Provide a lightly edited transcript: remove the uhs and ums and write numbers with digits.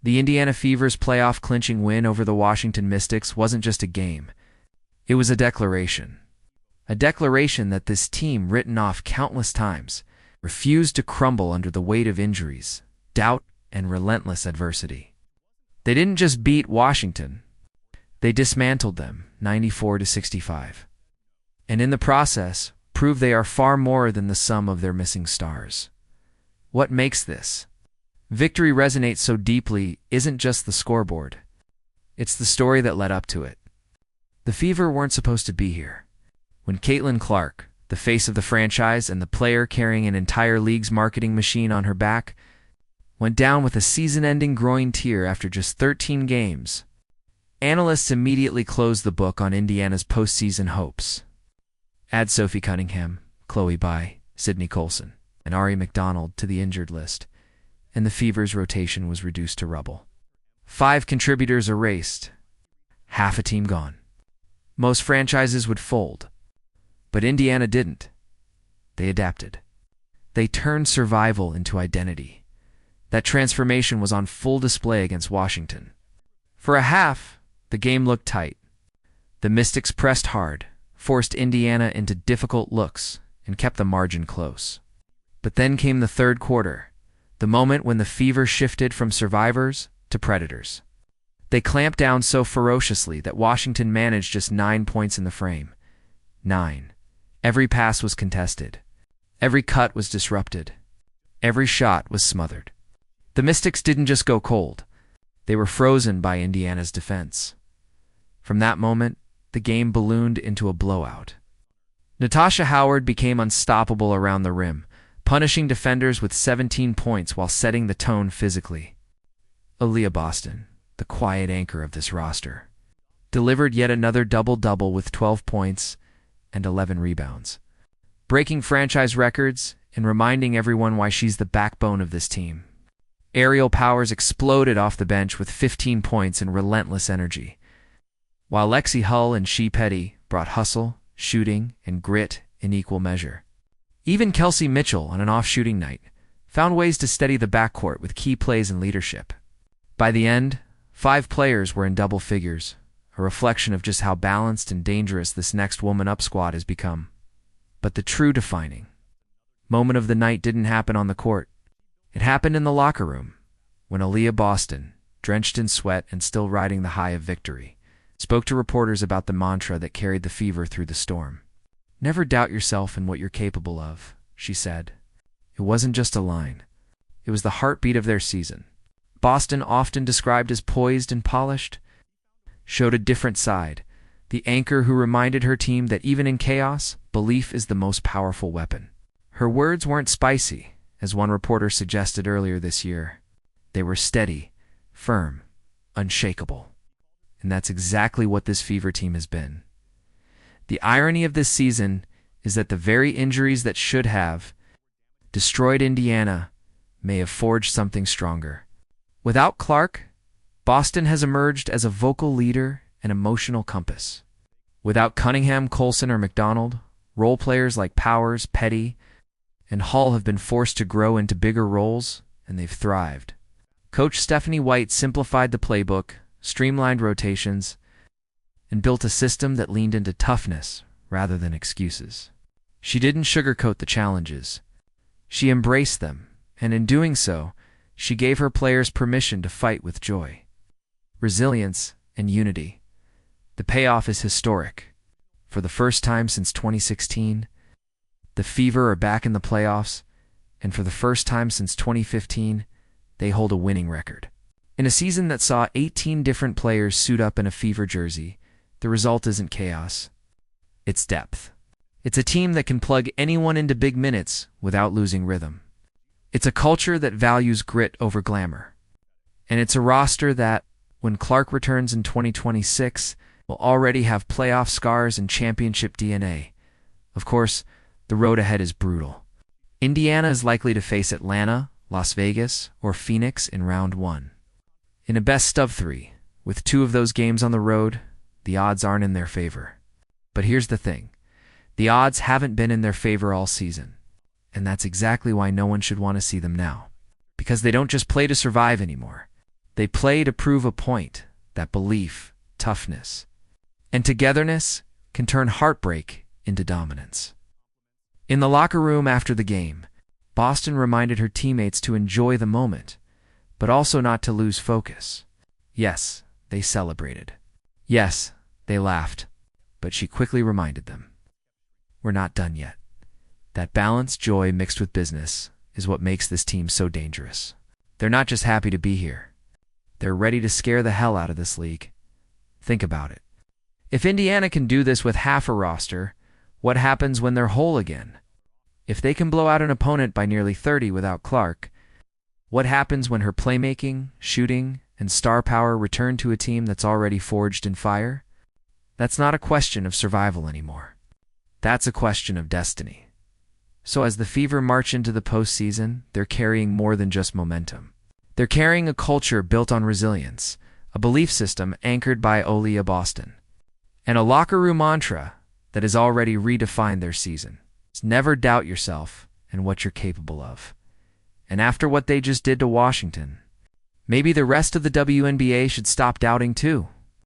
The Indiana Fever's playoff-clinching win over the Washington Mystics wasn't just a game. It was a declaration. A declaration that this team, written off countless times, refused to crumble under the weight of injuries, doubt, and relentless adversity. They didn't just beat Washington. They dismantled them, 94-65. And in the process, proved they are far more than the sum of their missing stars. What makes this victory resonate so deeply isn't just the scoreboard. It's the story that led up to it. The Fever weren't supposed to be here. When Caitlin Clark, the face of the franchise and the player carrying an entire league's marketing machine on her back, went down with a season-ending groin tear after just 13 games, analysts immediately closed the book on Indiana's postseason hopes. Add Sophie Cunningham, Chloe Bai, Sydney Colson, and Ari McDonald to the injured list, and the Fever's rotation was reduced to rubble. 5 contributors erased, half a team gone. Most franchises would fold, but Indiana didn't. They adapted. They turned survival into identity. That transformation was on full display against Washington. For a half, the game looked tight. The Mystics pressed hard, forced Indiana into difficult looks, and kept the margin close. But then came the third quarter, the moment when the Fever shifted from survivors to predators. They clamped down so ferociously that Washington managed just 9 points in the frame. 9. Every pass was contested. Every cut was disrupted. Every shot was smothered. The Mystics didn't just go cold. They were frozen by Indiana's defense. From that moment, the game ballooned into a blowout. Natasha Howard became unstoppable around the rim, punishing defenders with 17 points while setting the tone physically. Aaliyah Boston, the quiet anchor of this roster, delivered yet another double-double with 12 points and 11 rebounds, breaking franchise records and reminding everyone why she's the backbone of this team. Aerial Powers exploded off the bench with 15 points and relentless energy, while Lexi Hull and Shea Petty brought hustle, shooting, and grit in equal measure. Even Kelsey Mitchell, on an off-shooting night, found ways to steady the backcourt with key plays and leadership. By the end, 5 players were in double figures, a reflection of just how balanced and dangerous this next woman-up squad has become. But the true defining moment of the night didn't happen on the court. It happened in the locker room, when Aaliyah Boston, drenched in sweat and still riding the high of victory, spoke to reporters about the mantra that carried the Fever through the storm. "Never doubt yourself and what you're capable of," she said. It wasn't just a line. It was the heartbeat of their season. Boston, often described as poised and polished, showed a different side, the anchor who reminded her team that even in chaos, belief is the most powerful weapon. Her words weren't spicy, as one reporter suggested earlier this year. They were steady, firm, unshakable. And that's exactly what this Fever team has been. The irony of this season is that the very injuries that should have destroyed Indiana may have forged something stronger. Without Clark, Boston has emerged as a vocal leader and emotional compass. Without Cunningham, Colson, or McDonald, role players like Powers, Petty, and Hull have been forced to grow into bigger roles, and they've thrived. Coach Stephanie White simplified the playbook, streamlined rotations, and built a system that leaned into toughness rather than excuses. She didn't sugarcoat the challenges. She embraced them, and in doing so, she gave her players permission to fight with joy, resilience, and unity. The payoff is historic. For the first time since 2016, the Fever are back in the playoffs, and for the first time since 2015, they hold a winning record. In a season that saw 18 different players suit up in a Fever jersey, the result isn't chaos. It's depth. It's a team that can plug anyone into big minutes without losing rhythm. It's a culture that values grit over glamour. And it's a roster that, when Clark returns in 2026, will already have playoff scars and championship DNA. Of course, the road ahead is brutal. Indiana is likely to face Atlanta, Las Vegas, or Phoenix in round 1. In a best-of-3, with 2 of those games on the road, the odds aren't in their favor. But here's the thing. The odds haven't been in their favor all season. And that's exactly why no one should want to see them now. Because they don't just play to survive anymore. They play to prove a point, that belief, toughness, and togetherness can turn heartbreak into dominance. In the locker room after the game, Boston reminded her teammates to enjoy the moment, but also not to lose focus. Yes, they celebrated. Yes, they laughed, but she quickly reminded them, we're not done yet. That balanced joy mixed with business is what makes this team so dangerous. They're not just happy to be here. They're ready to scare the hell out of this league. Think about it. If Indiana can do this with half a roster, what happens when they're whole again? If they can blow out an opponent by nearly 30 without Clark, what happens when her playmaking, shooting, and star power return to a team that's already forged in fire? That's not a question of survival anymore. That's a question of destiny. So as the Fever march into the postseason, they're carrying more than just momentum. They're carrying a culture built on resilience, a belief system anchored by Olia Boston, and a locker room mantra that has already redefined their season. It's never doubt yourself and what you're capable of. And after what they just did to Washington, maybe the rest of the WNBA should stop doubting too.